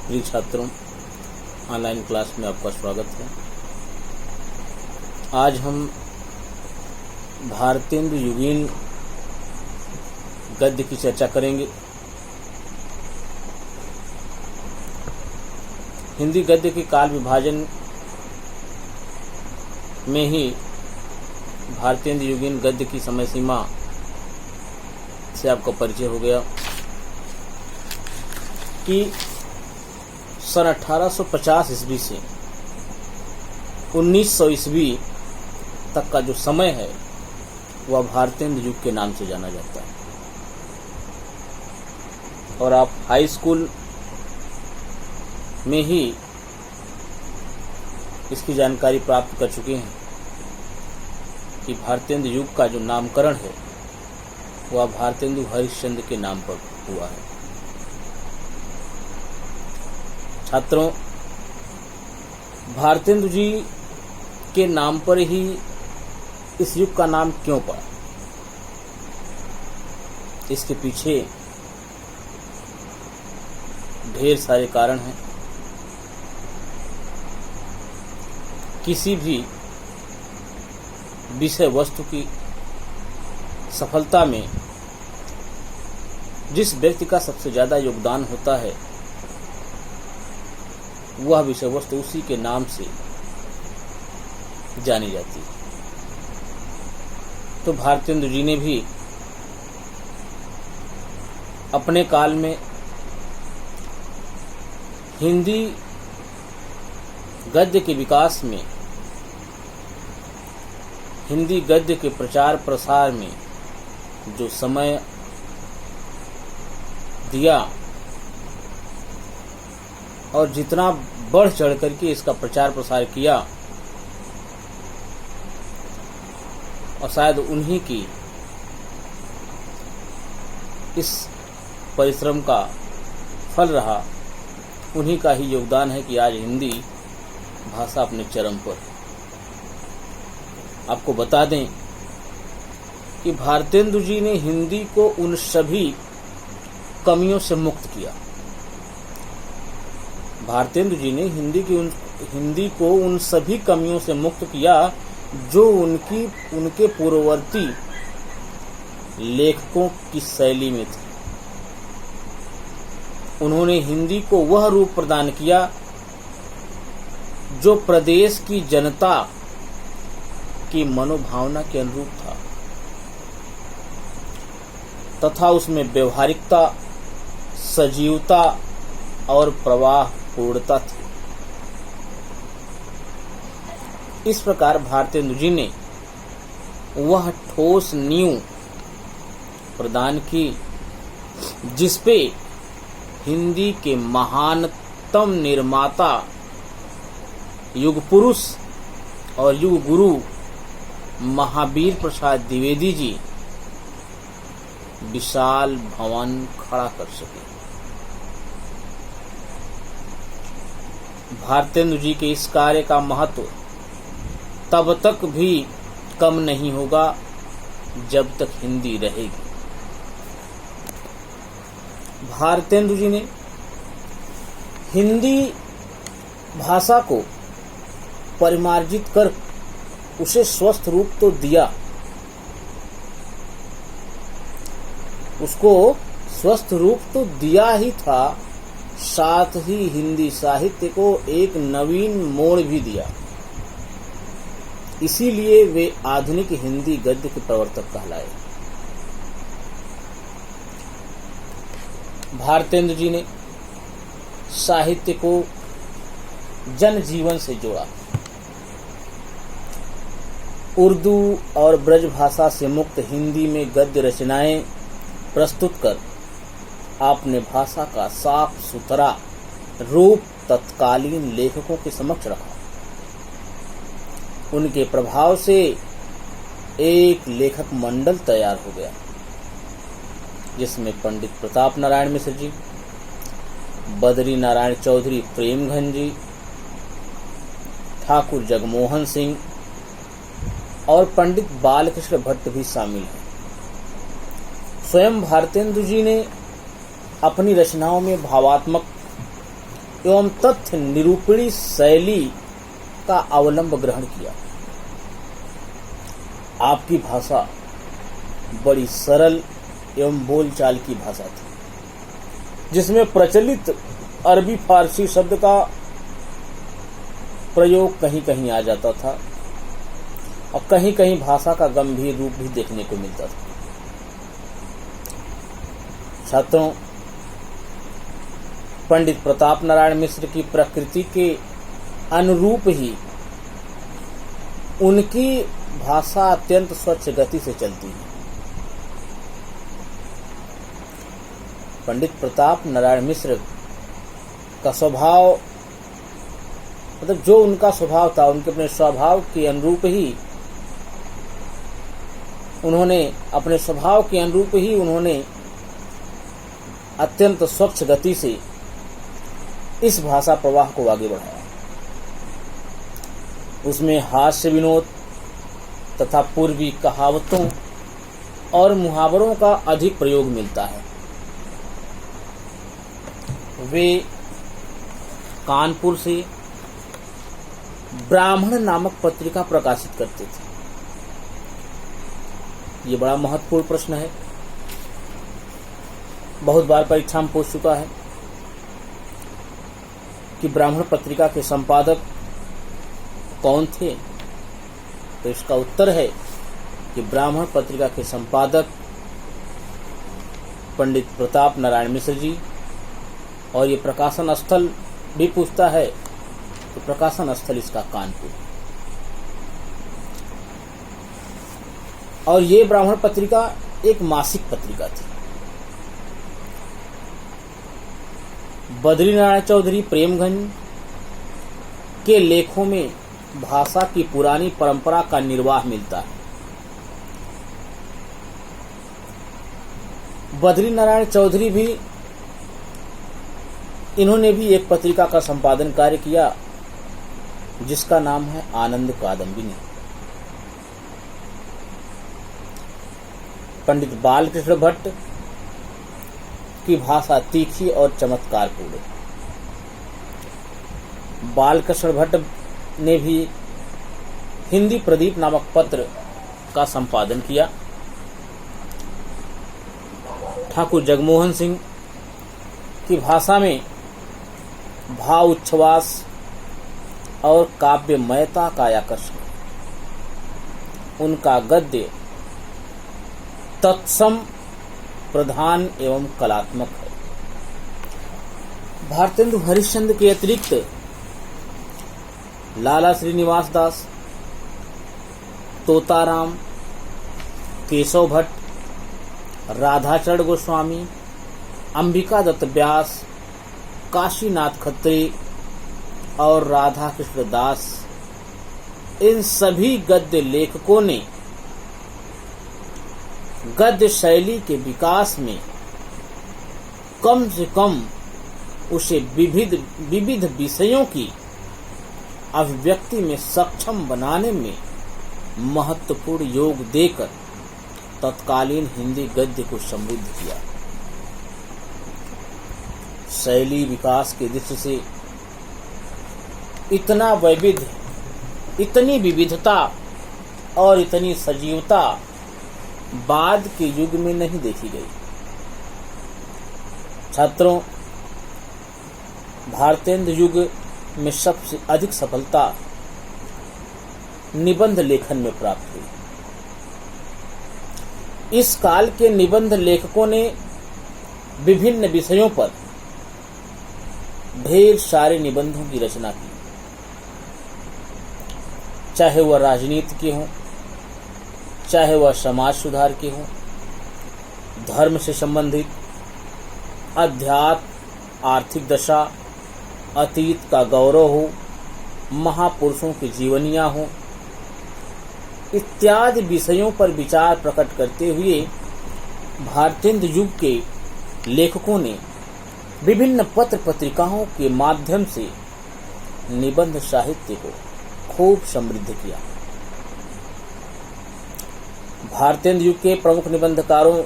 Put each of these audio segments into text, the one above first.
प्रिय छात्रों, online class में आपका स्वागत है। आज हम भारतेंदु युगीन गद्य की चर्चा करेंगे। हिंदी गद्य के काल विभाजन में ही भारतेंदु युगीन गद्य की समय सीमा से आपको परिचय हो गया कि सन 1850 ईस्वी से 1900 ईस्वी तक का जो समय है वह भारतेंदु युग के नाम से जाना जाता है। और आप हाई स्कूल में ही इसकी जानकारी प्राप्त कर चुके हैं कि भारतेंदु युग का जो नामकरण है वह भारतेंदु हरिश्चंद्र के नाम पर हुआ है। छात्रों, भारतेंदु जी के नाम पर ही इस युग का नाम क्यों पड़ा, इसके पीछे ढेर सारे कारण हैं। किसी भी विषय वस्तु की सफलता में जिस व्यक्ति का सबसे ज्यादा योगदान होता है वह विषय वस्तु उसी के नाम से जानी जाती है। तो भारतेंदु जी ने भी अपने काल में हिंदी गद्य के विकास में, हिंदी गद्य के प्रचार प्रसार में जो समय दिया और जितना बढ़ चढ़ करके इसका प्रचार प्रसार किया, और शायद उन्हीं की इस परिश्रम का फल रहा, उन्हीं का ही योगदान है कि आज हिंदी भाषा अपने चरम पर। आपको बता दें कि भारतेंदु जी ने हिंदी को उन सभी कमियों से मुक्त किया। भारतेंदु जी ने हिंदी को उन सभी कमियों से मुक्त किया जो उनके पूर्ववर्ती लेखकों की शैली में थी। उन्होंने हिंदी को वह रूप प्रदान किया जो प्रदेश की जनता की मनोभावना के अनुरूप था तथा उसमें व्यवहारिकता, सजीवता और प्रवाह पूर्णता थी। इस प्रकार भारतेंदु जी ने वह ठोस नींव प्रदान की जिसपे हिंदी के महानतम निर्माता, युग पुरुष और युग गुरु महावीर प्रसाद द्विवेदी जी विशाल भवन खड़ा कर सके। भारतेंदु जी के इस कार्य का महत्व तब तक भी कम नहीं होगा जब तक हिंदी रहेगी। भारतेंदु जी ने हिंदी भाषा को परिमार्जित कर उसे स्वस्थ रूप तो दिया, उसको स्वस्थ रूप तो दिया ही था, साथ ही हिंदी साहित्य को एक नवीन मोड़ भी दिया। इसीलिए वे आधुनिक हिंदी गद्य के प्रवर्तक कहलाए। भारतेंदु जी ने साहित्य को जनजीवन से जोड़ा। उर्दू और ब्रज भाषा से मुक्त हिंदी में गद्य रचनाएं प्रस्तुत कर आपने भाषा का साफ सुथरा रूप तत्कालीन लेखकों के समक्ष रखा। उनके प्रभाव से एक लेखक मंडल तैयार हो गया जिसमें पंडित प्रताप नारायण मिश्र जी, बद्री नारायण चौधरी प्रेमघन जी, ठाकुर जगमोहन सिंह और पंडित बालकृष्ण भट्ट भी शामिल हैं। स्वयं भारतेंदु जी ने अपनी रचनाओं में भावात्मक एवं तथ्य निरूपणी शैली का अवलंब ग्रहण किया। आपकी भाषा बड़ी सरल एवं बोलचाल की भाषा थी, जिसमें प्रचलित अरबी फारसी शब्द का प्रयोग कहीं कहीं आ जाता था और कहीं कहीं भाषा का गंभीर रूप भी देखने को मिलता था। छात्रों, पंडित प्रताप नारायण मिश्र की प्रकृति के अनुरूप ही उनकी भाषा अत्यंत स्वच्छ गति से चलती है। पंडित प्रताप नारायण मिश्र का स्वभाव, मतलब जो उनका स्वभाव था, उनके अपने स्वभाव के अनुरूप ही उन्होंने अत्यंत स्वच्छ गति से इस भाषा प्रवाह को आगे बढ़ाया। उसमें हास्य विनोद तथा पूर्वी कहावतों और मुहावरों का अधिक प्रयोग मिलता है। वे कानपुर से ब्राह्मण नामक पत्रिका प्रकाशित करते थे। ये बड़ा महत्वपूर्ण प्रश्न है, बहुत बार परीक्षा में पूछ चुका है कि ब्राह्मण पत्रिका के संपादक कौन थे। तो इसका उत्तर है कि ब्राह्मण पत्रिका के संपादक पंडित प्रताप नारायण मिश्र जी। और ये प्रकाशन स्थल भी पूछता है तो प्रकाशन स्थल इसका कानपुर। और ये ब्राह्मण पत्रिका एक मासिक पत्रिका थी। बद्रीनारायण चौधरी प्रेमगंज के लेखों में भाषा की पुरानी परंपरा का निर्वाह मिलता है। बद्रीनारायण चौधरी भी, इन्होंने भी एक पत्रिका का संपादन कार्य किया जिसका नाम है आनंद कादम्बिनी। पंडित बालकृष्ण भट्ट की भाषा तीखी और चमत्कारपूर्ण है। बालकृष्ण भट्ट ने भी हिंदी प्रदीप नामक पत्र का संपादन किया। ठाकुर जगमोहन सिंह की भाषा में भाव उच्छ्वास और काव्यमयता का आकर्षण, उनका गद्य तत्सम, प्रधान एवं कलात्मक है। भारतेंदु हरिश्चंद्र के अतिरिक्त लाला श्रीनिवास दास, तोताराम, केशव भट्ट, राधाचरण गोस्वामी, अंबिका दत्त व्यास, काशीनाथ खत्री और राधा कृष्ण दास, इन सभी गद्य लेखकों ने गद्य शैली के विकास में कम से कम उसे विविध विषयों की अभिव्यक्ति में सक्षम बनाने में महत्वपूर्ण योग देकर तत्कालीन हिंदी गद्य को समृद्ध किया। शैली विकास की दृष्टि से इतनी विविधता और इतनी सजीवता बाद के युग में नहीं देखी गई। छात्रों, भारतेंदु युग में सबसे अधिक सफलता निबंध लेखन में प्राप्त हुई। इस काल के निबंध लेखकों ने विभिन्न विषयों पर ढेर सारे निबंधों की रचना की, चाहे वह राजनीति के हों, चाहे वह समाज सुधार के हों, धर्म से संबंधित, अध्यात्म, आर्थिक दशा, अतीत का गौरव हो, महापुरुषों की जीवनियां हो, इत्यादि विषयों पर विचार प्रकट करते हुए भारतेंदु युग के लेखकों ने विभिन्न पत्र पत्रिकाओं के माध्यम से निबंध साहित्य को खूब समृद्ध किया। भारतेंदु युग के प्रमुख निबंधकारों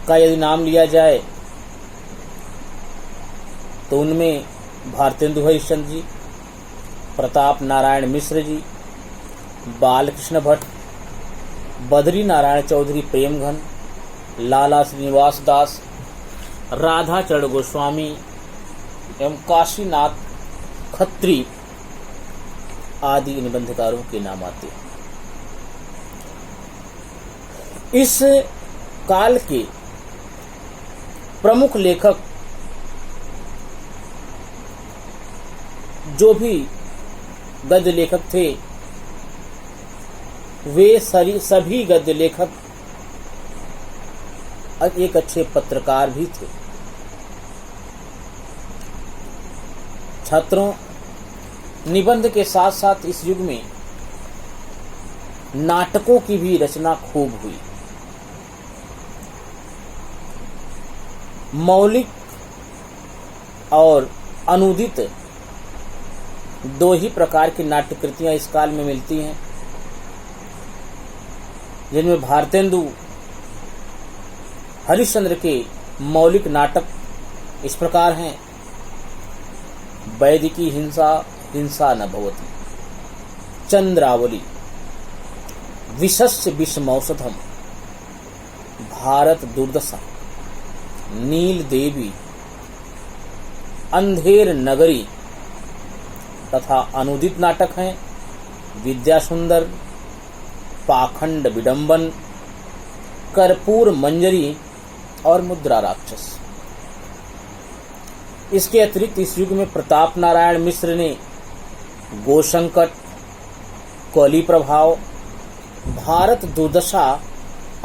का यदि नाम लिया जाए तो उनमें भारतेंदु हरिश्चंद्र जी, प्रताप नारायण मिश्र जी, बालकृष्ण भट्ट, बद्री नारायण चौधरी प्रेमघन, लाला श्रीनिवास दास, राधाचरण गोस्वामी एवं काशीनाथ खत्री आदि निबंधकारों के नाम आते हैं। इस काल के प्रमुख लेखक जो भी गद्य लेखक थे, वे सभी गद्य लेखक एक अच्छे पत्रकार भी थे। छात्रों, निबंध के साथ साथ इस युग में नाटकों की भी रचना खूब हुई। मौलिक और अनुदित दो ही प्रकार की नाट्य कृतियां इस काल में मिलती हैं, जिनमें भारतेंदु हरिश्चंद्र के मौलिक नाटक इस प्रकार हैं: वैदिकी हिंसा, हिंसा न भवति, चंद्रावली, विषस्य विषमौषधम, भारत दुर्दशा, नील देवी, अंधेर नगरी तथा अनुदित नाटक हैं विद्यासुंदर, पाखंड विडंबन, कर्पूर मंजरी और मुद्रा राक्षस। इसके अतिरिक्त इस युग में प्रताप नारायण मिश्र ने गोसंकट, कली प्रभाव, भारत दुर्दशा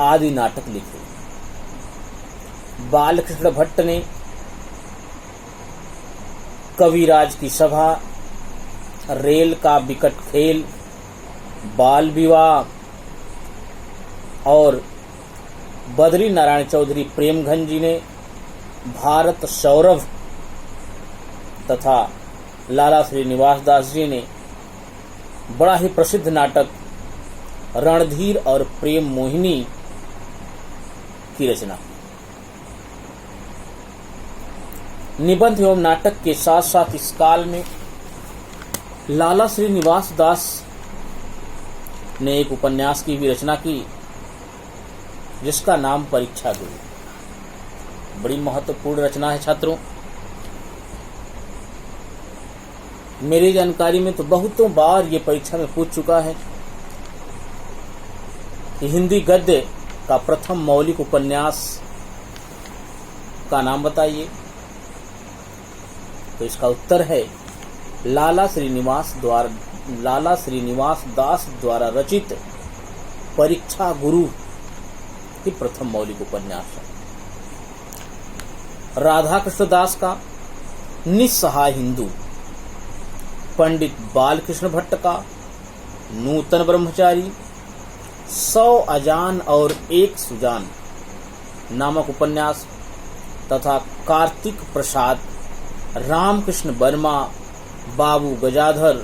आदि नाटक लिखे। बालकृष्ण भट्ट ने कविराज की सभा, रेल का विकट खेल, बाल विवाह और बद्री नारायण चौधरी प्रेमघन जी ने भारत सौरभ तथा लाला श्रीनिवास दास जी ने बड़ा ही प्रसिद्ध नाटक रणधीर और प्रेम मोहिनी की रचना। निबंध एवं नाटक के साथ साथ इस काल में लाला श्रीनिवास दास ने एक उपन्यास की भी रचना की, जिसका नाम परीक्षा गुरु। बड़ी महत्वपूर्ण रचना है छात्रों। मेरी जानकारी में तो बहुतों बार ये परीक्षा में पूछ चुका है कि हिंदी गद्य का प्रथम मौलिक उपन्यास का नाम बताइए। तो इसका उत्तर है लाला श्रीनिवास दास द्वारा रचित परीक्षा गुरु की प्रथम मौलिक उपन्यास है। राधाकृष्ण दास का निस्सहाय हिंदू, पंडित बालकृष्ण भट्ट का नूतन ब्रह्मचारी, 100 अजान और 1 सुजान नामक उपन्यास तथा कार्तिक प्रसाद, रामकृष्ण वर्मा, बाबू गजाधर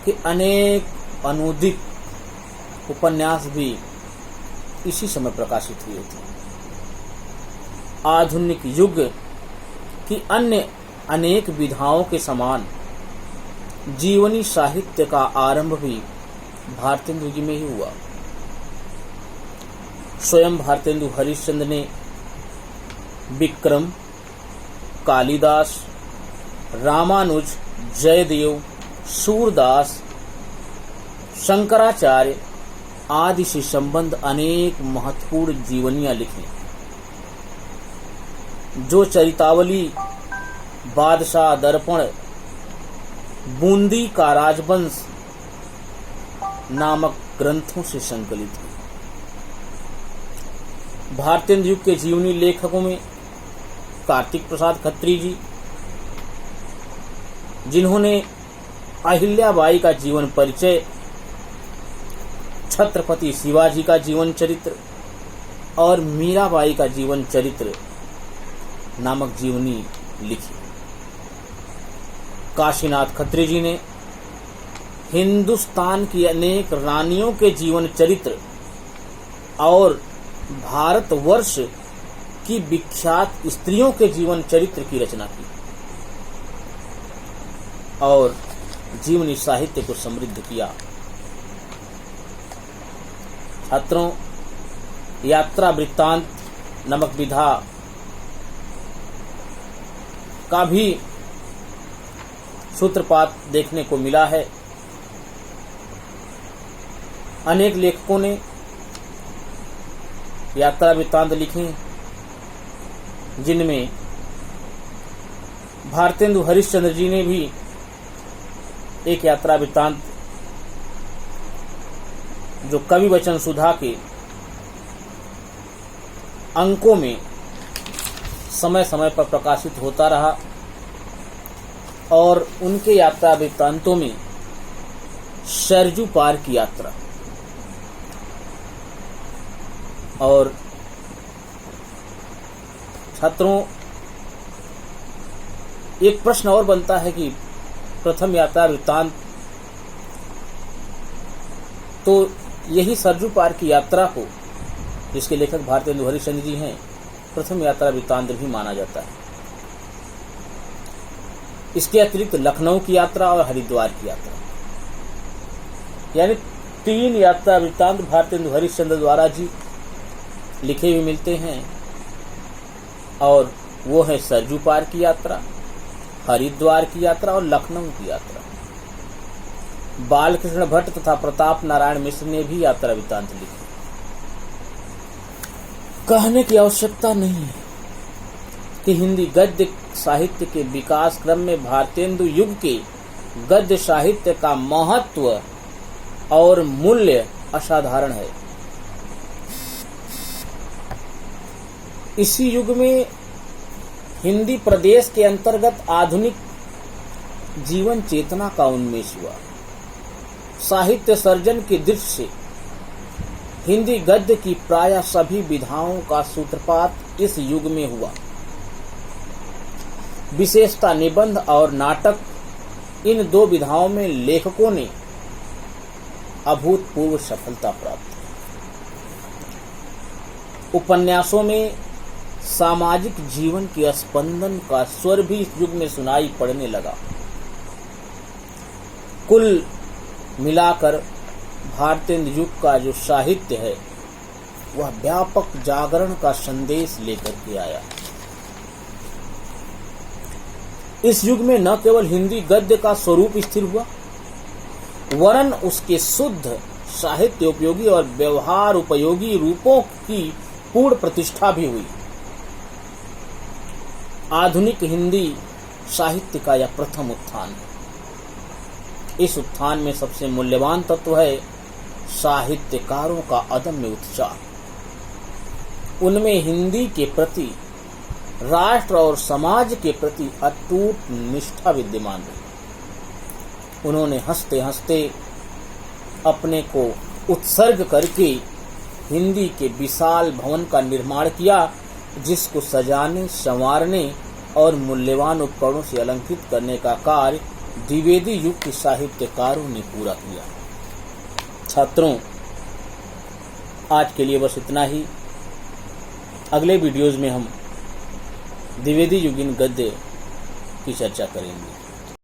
के अनेक अनुदित उपन्यास भी इसी समय प्रकाशित हुए थे। आधुनिक युग की अन्य अनेक विधाओं के समान जीवनी साहित्य का आरंभ भी भारतेंदु जी में ही हुआ। स्वयं भारतेंदु हरिश्चंद्र ने विक्रम, कालिदास, रामानुज, जयदेव, सूरदास, शंकराचार्य आदि से संबंध अनेक महत्वपूर्ण जीवनियां लिखी, जो चरितावली, बादशाह दर्पण, बूंदी का राजवंश नामक ग्रंथों से संकलित है। भारतेंदु युग के जीवनी लेखकों में कार्तिक प्रसाद खत्री जी, जिन्होंने अहिल्याबाई का जीवन परिचय, छत्रपति शिवाजी का जीवन चरित्र और मीराबाई का जीवन चरित्र नामक जीवनी लिखी। काशीनाथ खत्री जी ने हिंदुस्तान की अनेक रानियों के जीवन चरित्र और भारतवर्ष की विख्यात स्त्रियों के जीवन चरित्र की रचना की। और जीवनी साहित्य को समृद्ध किया। छात्रों, यात्रा वृत्तांत नामक विधा का भी सूत्रपात देखने को मिला है। अनेक लेखकों ने यात्रा वृत्तांत लिखे, जिनमें भारतेंदु हरिश्चंद्र जी ने भी एक यात्रा वृत्तांत जो कवि वचन सुधा के अंकों में समय समय पर प्रकाशित होता रहा और उनके यात्रा वृत्तांतों में सरजू पार की यात्रा और छात्रों, एक प्रश्न और बनता है कि प्रथम यात्रा वृत्तांत तो यही सरजू पार की यात्रा को, जिसके लेखक भारतेंदु हरिश्चंद्र जी हैं, प्रथम यात्रा वृत्तांत भी माना जाता है। इसके अतिरिक्त लखनऊ की यात्रा और हरिद्वार की यात्रा, यानी 3 यात्रा वृत्तांत भारतेंदु हरिश्चंद्र द्वारा जी लिखे हुए मिलते हैं और वो है सरजू पार की यात्रा, हरिद्वार की यात्रा और लखनऊ की यात्रा। बालकृष्ण भट्ट तथा प्रताप नारायण मिश्र ने भी यात्रा वृत्तांत लिखे। कहने की आवश्यकता नहीं है कि हिंदी गद्य साहित्य के विकास क्रम में भारतेंदु युग के गद्य साहित्य का महत्व और मूल्य असाधारण है। इसी युग में हिंदी प्रदेश के अंतर्गत आधुनिक जीवन चेतना का उन्मेष हुआ। साहित्य सर्जन की दृष्टि से हिंदी गद्य की प्रायः सभी विधाओं का सूत्रपात इस युग में हुआ। विशेषता निबंध और नाटक, इन 2 विधाओं में लेखकों ने अभूतपूर्व सफलता प्राप्त की। उपन्यासों में सामाजिक जीवन के स्पंदन का स्वर भी इस युग में सुनाई पड़ने लगा। कुल मिलाकर भारतेंदु युग का जो साहित्य है वह व्यापक जागरण का संदेश लेकर के आया। इस युग में न केवल हिंदी गद्य का स्वरूप स्थिर हुआ, वरन उसके शुद्ध साहित्य उपयोगी और व्यवहार उपयोगी रूपों की पूर्ण प्रतिष्ठा भी हुई। आधुनिक हिंदी साहित्य का यह प्रथम उत्थान है। इस उत्थान में सबसे मूल्यवान तत्व है साहित्यकारों का अदम्य उत्साह। उनमें हिंदी के प्रति, राष्ट्र और समाज के प्रति अटूट निष्ठा विद्यमान रही। उन्होंने हंसते हंसते अपने को उत्सर्ग करके हिंदी के विशाल भवन का निर्माण किया, जिसको सजाने, संवारने और मूल्यवान उपकरणों से अलंकृत करने का कार्य द्विवेदी युग के साहित्यकारों ने पूरा किया। छात्रों, आज के लिए बस इतना ही। अगले वीडियोज में हम द्विवेदी युगीन गद्य की चर्चा करेंगे।